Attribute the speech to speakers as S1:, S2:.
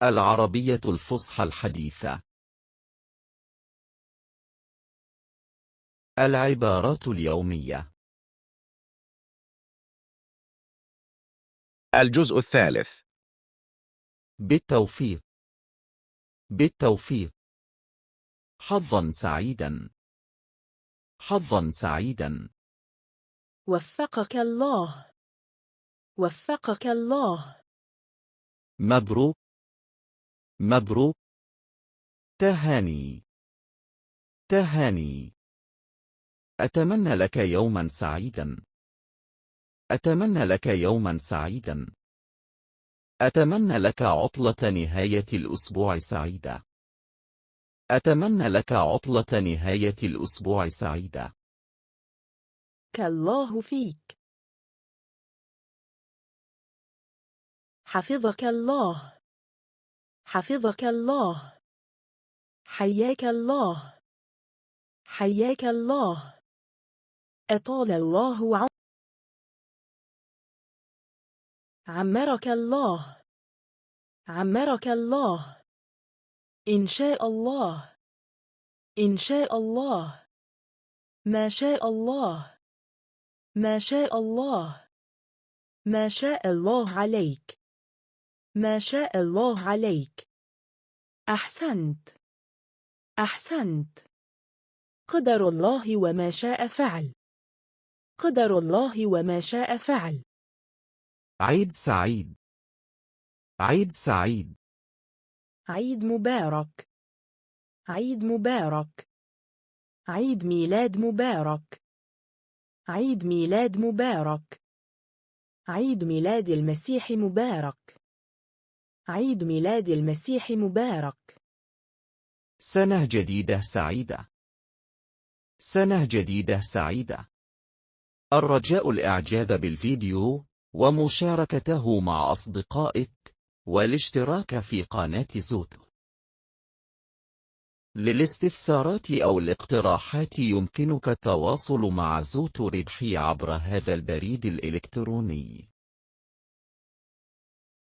S1: العربية الفصحى الحديثة. العبارات اليومية.
S2: الجزء الثالث.
S1: بالتوفيق. بالتوفيق. حظا سعيدا. حظا سعيدا.
S3: وفقك الله. وفقك الله.
S1: مبروك. مبروك. تهاني. تهاني. أتمنى لك يوما سعيدا. أتمنى لك يوما سعيدا. أتمنى لك عطلة نهاية الأسبوع سعيدة. أتمنى لك عطلة نهاية الأسبوع سعيدة.
S3: كالله فيك. حفظك الله. حفظك الله. حياك الله. حياك الله. أطال الله عمرك الله. عمرك الله. إن شاء الله. إن شاء الله. ما شاء الله. ما شاء الله. ما شاء الله عليك. ما شاء الله عليك. أحسنت. أحسنت. قدر الله وما شاء فعل. قدر الله وما شاء فعل.
S1: عيد سعيد. عيد سعيد.
S3: عيد مبارك. عيد مبارك. عيد ميلاد مبارك. عيد ميلاد مبارك. عيد ميلاد المسيح مبارك. عيد ميلاد المسيح مبارك.
S1: سنة جديدة سعيدة. سنة جديدة سعيدة. الرجاء الإعجاب بالفيديو ومشاركته مع أصدقائك والاشتراك في قناة زوتو. للاستفسارات أو الاقتراحات يمكنك التواصل مع زوتو ربحي عبر هذا البريد الإلكتروني.